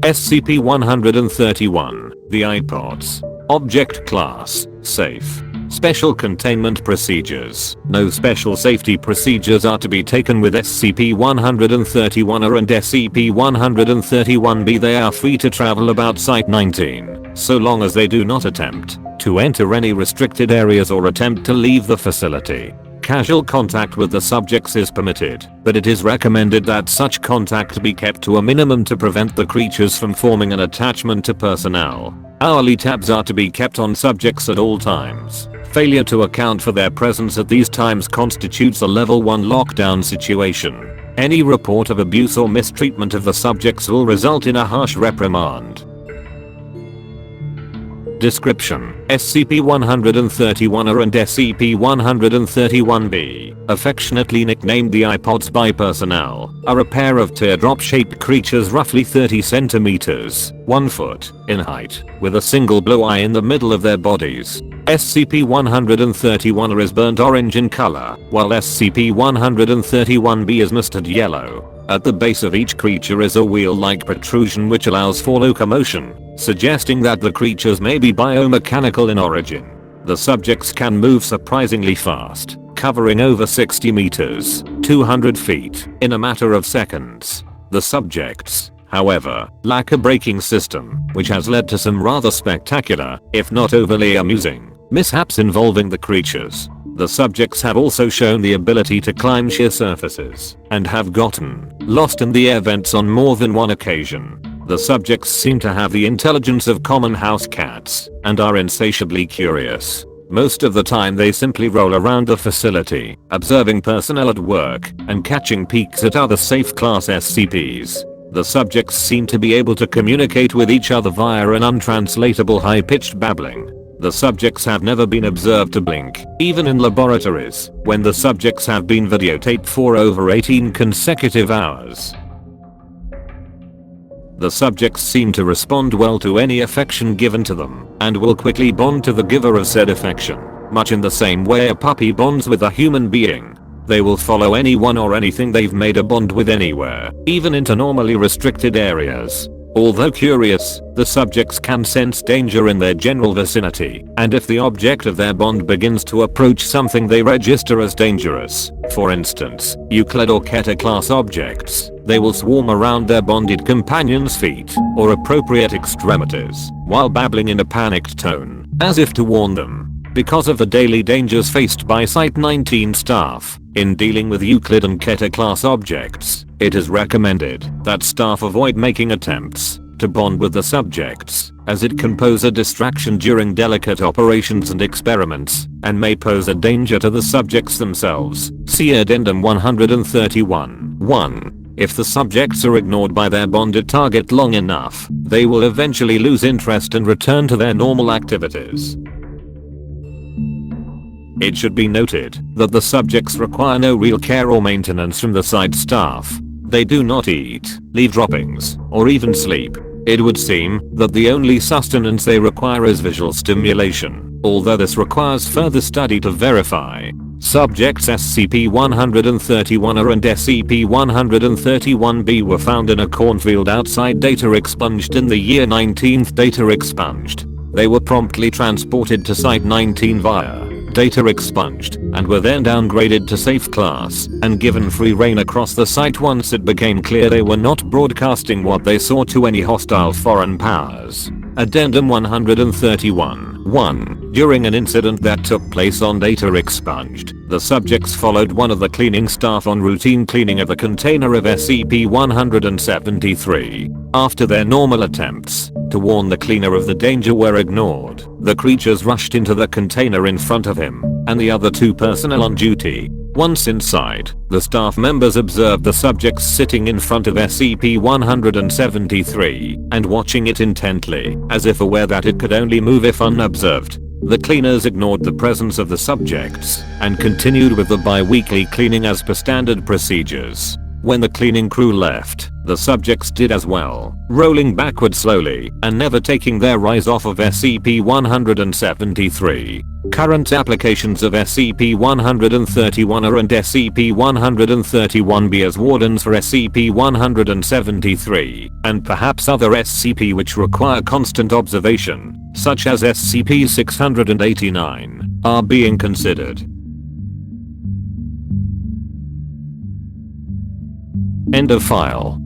SCP-131, the iPods. Object Class, Safe. Special Containment Procedures. No special safety procedures are to be taken with SCP-131-A and SCP-131-B. They are free to travel about Site-19, so long as they do not attempt to enter any restricted areas or attempt to leave the facility. Casual contact with the subjects is permitted, but it is recommended that such contact be kept to a minimum to prevent the creatures from forming an attachment to personnel. Hourly tabs are to be kept on subjects at all times. Failure to account for their presence at these times constitutes a Level 1 lockdown situation. Any report of abuse or mistreatment of the subjects will result in a harsh reprimand. Description: SCP-131-A and SCP-131-B, affectionately nicknamed the iPods by personnel, are a pair of teardrop-shaped creatures roughly 30 centimeters, 1 foot, in height, with a single blue eye in the middle of their bodies. SCP-131-A is burnt orange in color, while SCP-131-B is mustard yellow. At the base of each creature is a wheel-like protrusion which allows for locomotion, suggesting that the creatures may be biomechanical in origin. The subjects can move surprisingly fast, covering over 60 meters, 200 feet, in a matter of seconds. The subjects, however, lack a braking system, which has led to some rather spectacular, if not overly amusing, mishaps involving the creatures. The subjects have also shown the ability to climb sheer surfaces, and have gotten lost in the air vents on more than one occasion. The subjects seem to have the intelligence of common house cats, and are insatiably curious. Most of the time they simply roll around the facility, observing personnel at work, and catching peeks at other safe class SCPs. The subjects seem to be able to communicate with each other via an untranslatable high-pitched babbling. The subjects have never been observed to blink, even in laboratories, when the subjects have been videotaped for over 18 consecutive hours. The subjects seem to respond well to any affection given to them, and will quickly bond to the giver of said affection, much in the same way a puppy bonds with a human being. They will follow anyone or anything they've made a bond with anywhere, even into normally restricted areas. Although curious, the subjects can sense danger in their general vicinity, and if the object of their bond begins to approach something they register as dangerous, for instance, Euclid or Keter class objects, they will swarm around their bonded companion's feet, or appropriate extremities, while babbling in a panicked tone, as if to warn them. Because of the daily dangers faced by Site-19 staff in dealing with Euclid and Keter class objects, it is recommended that staff avoid making attempts to bond with the subjects, as it can pose a distraction during delicate operations and experiments, and may pose a danger to the subjects themselves. See Addendum 131. 1. If the subjects are ignored by their bonded target long enough, they will eventually lose interest and return to their normal activities. It should be noted that the subjects require no real care or maintenance from the site staff. They do not eat, leave droppings, or even sleep. It would seem that the only sustenance they require is visual stimulation, although this requires further study to verify. Subjects SCP-131-A and SCP-131-B were found in a cornfield outside Data Expunged in the year 19th Data Expunged. They were promptly transported to Site-19 via Data Expunged, and were then downgraded to Safe Class, and given free reign across the site once it became clear they were not broadcasting what they saw to any hostile foreign powers. Addendum 131. 1. During an incident that took place on Data Expunged, the subjects followed one of the cleaning staff on routine cleaning of the container of SCP-173. After their normal attempts to warn the cleaner of the danger were ignored, the creatures rushed into the container in front of him and the other two personnel on duty. Once inside, the staff members observed the subjects sitting in front of SCP-173 and watching it intently, as if aware that it could only move if unobserved. The cleaners ignored the presence of the subjects and continued with the bi-weekly cleaning as per standard procedures. When the cleaning crew left, the subjects did as well, rolling backward slowly and never taking their eyes off of SCP-173. Current applications of SCP-131 are and SCP-131B as wardens for SCP-173, and perhaps other SCP which require constant observation, such as SCP-689, are being considered. End of file.